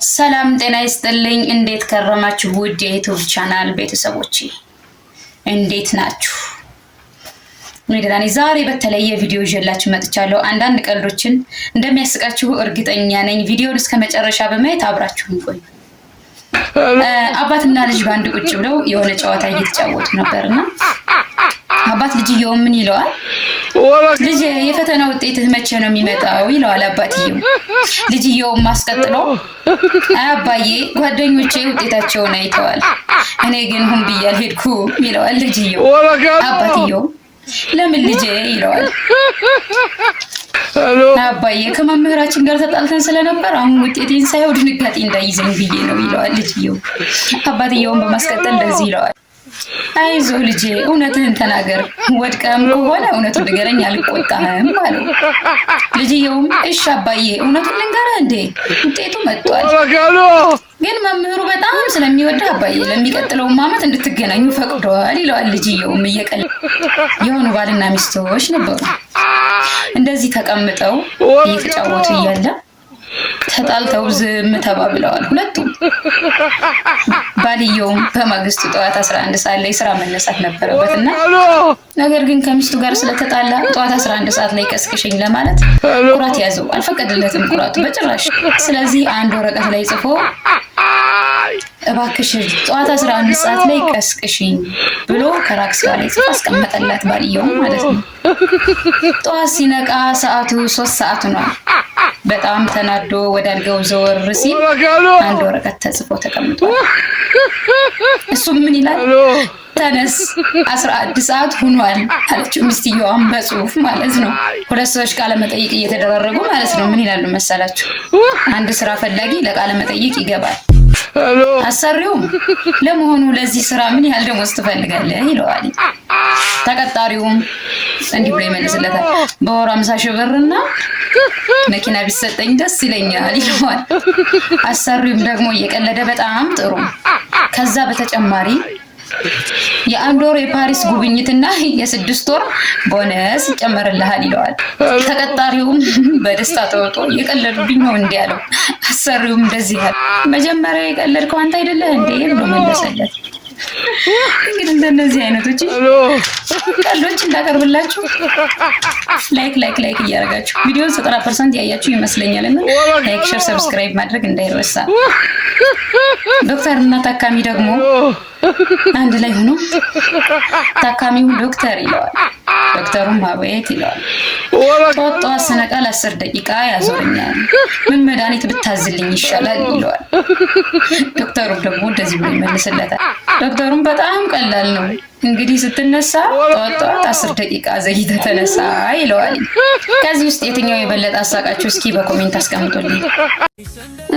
ሰላም ጤና ይስጥልኝ። እንዴት ከረማችሁ? ውድ የዩቲዩብ ቻናል ቤተሰቦቼ እንዴት ናችሁ? እንግዲህ ዛሬ በተለየ ቪዲዮ ይዤላችሁ መጥቻለሁ። አንዳንድ ቀልዶችን እንደሚያስቃችሁ እርግጠኛ ነኝ። ቪዲዮውን እስከ መጨረሻ በማየት አብራችሁን ቆዩ። አባትና ልጅ በአንድ ቁጭ ብለው የሆነ ጨዋታ እየተጫወቱ ነበርና አባት ልጅየው ምን ይለዋል? ልጅ የፈተና ውጤትህ መቼ ነው የሚመጣው ይለዋል አባትየው። ልጅየው ማስቀጥሎ አባዬ ጓደኞቼ ውጤታቸውን አይተዋል፣ እኔ ግን ሁን ብዬ አልሄድኩም ይለዋል ልጅየው። አባትየው ለምን ልጄ ይለዋል። አባዬ ከመምህራችን ጋር ተጣልተን ስለነበር አሁን ውጤቴን ሳይሆን ድንጋጤ እንዳይዘኝ ብዬ ነው ይለዋል ልጅየው። አባትየውን በማስቀጠል እንደዚህ ይለዋል፣ አይዞህ ልጄ እውነትህን ተናገር፣ ወድቀህም ከሆነ እውነቱን ንገረኝ አልቆጣህም አለው። ልጅየውም እሺ አባዬ እውነቱን ልንገርህ እንዴ ውጤቱ መጥቷል፣ ግን መምህሩ በጣም ስለሚወድህ አባዬ ለሚቀጥለው ዓመት እንድትገናኙ ፈቅዷል ይለዋል። ልጅየውም እየቀለደ የሆኑ ባልና ሚስቶች ነበሩ። እንደዚህ ተቀምጠው እየተጫወቱ እያለ ተጣልተው ዝም ተባብለዋል ሁለቱም። ባልየውም በማግስቱ ጠዋት 11 ሰዓት ላይ ስራ መነሳት ነበረበትና ነገር ግን ከሚስቱ ጋር ስለተጣላ ጠዋት 11 ሰዓት ላይ ቀስቅሽኝ ለማለት ኩራት ያዘው። አልፈቀደለትም ኩራቱ በጭራሽ። ስለዚህ አንድ ወረቀት ላይ ጽፎ እባክሽ ጠዋት 11 ሰዓት ላይ ቀስቅሽኝ ብሎ ከራክሷ ላይ ጽፎ አስቀመጠላት ባልየው ማለት ነው። ጠዋት ሲነቃ ሰዓቱ 3 ሰዓት ሆኗል። በጣም ተናዶ ወደ አልጋው ዘወር ሲል አንድ ወረቀት ተጽፎ ተቀምጧል። እሱም ምን ይላል? ተነስ 11 ሰዓት ሆኗል አለችው ሚስትየዋም በጽሁፍ ማለት ነው። ሁለት ሰዎች ቃለ መጠይቅ እየተደራረጉ ማለት ነው። ምን ይላሉ መሰላችሁ? አንድ ስራ ፈላጊ ለቃለ መጠይቅ ይገባል። አሰሪውም ለመሆኑ ለዚህ ስራ ምን ያህል ደሞዝ ትፈልጋለህ ይለዋል። ተቀጣሪውም እንዲህ ብሎ ይመልስለታል፣ በወር 50 ሺህ ብርና መኪና ቢሰጠኝ ደስ ይለኛል ይለዋል። አሰሪውም ደግሞ እየቀለደ በጣም ጥሩ፣ ከዛ በተጨማሪ የአንድ ወር የፓሪስ ጉብኝትና የ6 ወር ቦነስ ይጨመርልሃል ይለዋል። ተቀጣሪውም በደስታ ተወጦ የቀለዱብኝ ነው እንዴ ያለው። አሰሪውም እንደዚህ ያለ መጀመሪያ የቀለድከው አንተ አይደለህ እንዴ ብሎ መለሰለት። እንግዲህ እንደነዚህ አይነቶች ቀልዶች እንዳቀርብላችሁ ላይክ እያደረጋችሁ ቪዲዮውን 90% ያያችሁ ይመስለኛልና ላይክ፣ ሼር፣ ሰብስክራይብ ማድረግ እንዳይረሳ። ዶክተርና ታካሚ ደግሞ አንድ ላይ ሆኖ ታካሚው ዶክተር ይለዋል፣ ዶክተሩም አቤት ይለዋል። ጠዋት ስነቃ ለ10 ደቂቃ ያዞረኛል፣ ምን መድኃኒት ብታዝልኝ ይሻላል ይለዋል። ዶክተሩ ደግሞ እንደዚህ ብሎ ይመልስለታል። ዶክተሩም በጣም ቀላል ነው እንግዲህ ስትነሳ ጠዋት 10 ደቂቃ ዘይተህ ተነሳ ይለዋል። ከዚህ ውስጥ የትኛው የበለጠ አሳቃችሁ? እስኪ በኮሜንት አስቀምጡልኝ።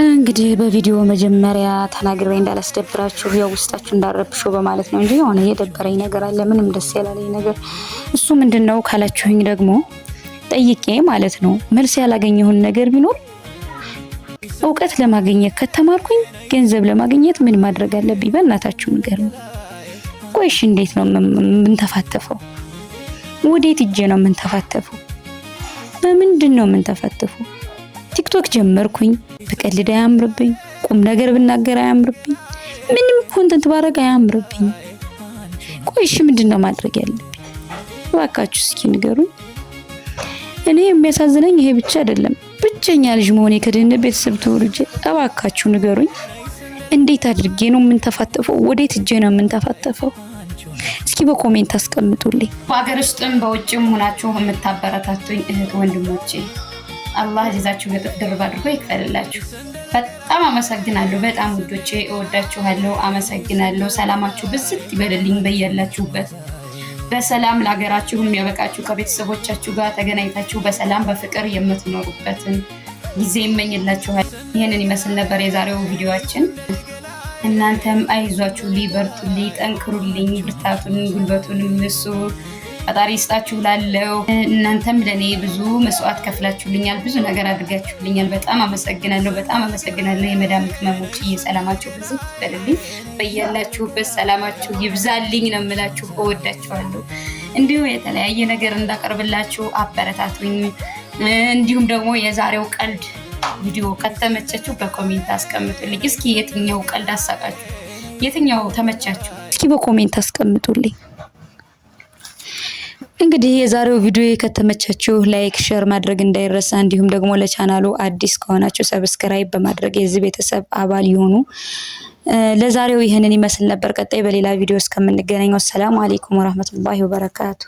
እንግዲህ በቪዲዮ መጀመሪያ ተናግሬ እንዳላስደብራችሁ ያው ውስጣችሁ እንዳረብሽው በማለት ነው እንጂ የሆነ የደበረኝ ነገር አለ፣ ምንም ደስ ያላለኝ ነገር። እሱ ምንድነው ካላችሁኝ ደግሞ ጠይቄ ማለት ነው መልስ ያላገኘሁን ነገር ቢኖር እውቀት ለማግኘት ከተማርኩኝ ገንዘብ ለማግኘት ምን ማድረግ አለብኝ? በእናታችሁ ንገሩኝ። ቆይሽ እንዴት ነው የምንተፋተፈው? ወዴት እጄ ነው የምንተፋተፈው? በምንድን ነው የምንተፋተፈው? ቲክቶክ ጀመርኩኝ፣ በቀልድ አያምርብኝ፣ ቁም ነገር ብናገር አያምርብኝ፣ ምንም ኮንተንት ባረግ አያምርብኝ። ቆይሽ ምንድነው ማድረግ ያለብኝ? እባካችሁ እስኪ ንገሩኝ። እኔ የሚያሳዝነኝ ይሄ ብቻ አይደለም፣ ብቸኛ ልጅ መሆኔ ከድህነት ቤተሰብ ተወልጄ፣ እባካችሁ ንገሩኝ እንዴት አድርጌ ነው የምንተፋተፈው? ወዴት እጄ ነው የምንተፋተፈው? እስኪ በኮሜንት አስቀምጡልኝ። በአገር ውስጥም በውጭም ሆናችሁ የምታበረታቱኝ እህት ወንድሞቼ አላህ ጀዛችሁን እጥፍ ድርብ አድርጎ ይክፈልላችሁ። በጣም አመሰግናለሁ። በጣም ውዶቼ እወዳችኋለሁ። አመሰግናለሁ። ሰላማችሁ ብዝት ይበልልኝ በያላችሁበት። በሰላም ለሀገራችሁም ያበቃችሁ፣ ከቤተሰቦቻችሁ ጋር ተገናኝታችሁ በሰላም በፍቅር የምትኖሩበትን ጊዜ ይመኝላችኋል። ይሄንን ይመስል ነበር የዛሬው ቪዲዮአችን። እናንተም አይዟችሁ፣ በርቱልኝ፣ ጠንክሩልኝ፣ ብርታቱን ጉልበቱን እሱ ፈጣሪ ይስጣችሁ ላለው። እናንተም ለኔ ብዙ መስዋዕት ከፍላችሁልኛል፣ ብዙ ነገር አድርጋችሁልኛል። በጣም አመሰግናለሁ። የመዳም ቅመሞች ሰላማችሁ ብዙ ይበልልኝ፣ በያላችሁበት ሰላማችሁ ይብዛልኝ ነው የምላችሁ። እወዳችኋለሁ። እንዲሁ የተለያየ ነገር እንዳቀርብላችሁ አበረታቱኝ። እንዲሁም ደግሞ የዛሬው ቀልድ ቪዲዮ ከተመቻችሁ በኮሜንት አስቀምጡልኝ። እስኪ የትኛው ቀልድ አሳቃችሁ? የትኛው ተመቻችሁ? እስኪ በኮሜንት አስቀምጡልኝ። እንግዲህ የዛሬው ቪዲዮ ከተመቻችሁ ላይክ፣ ሼር ማድረግ እንዳይረሳ። እንዲሁም ደግሞ ለቻናሉ አዲስ ከሆናችሁ ሰብስክራይብ በማድረግ የዚህ ቤተሰብ አባል ይሁኑ። ለዛሬው ይህንን ይመስል ነበር። ቀጣይ በሌላ ቪዲዮ እስከምንገናኘው ሰላም አለይኩም ወራህመቱላሂ ወበረካቱ።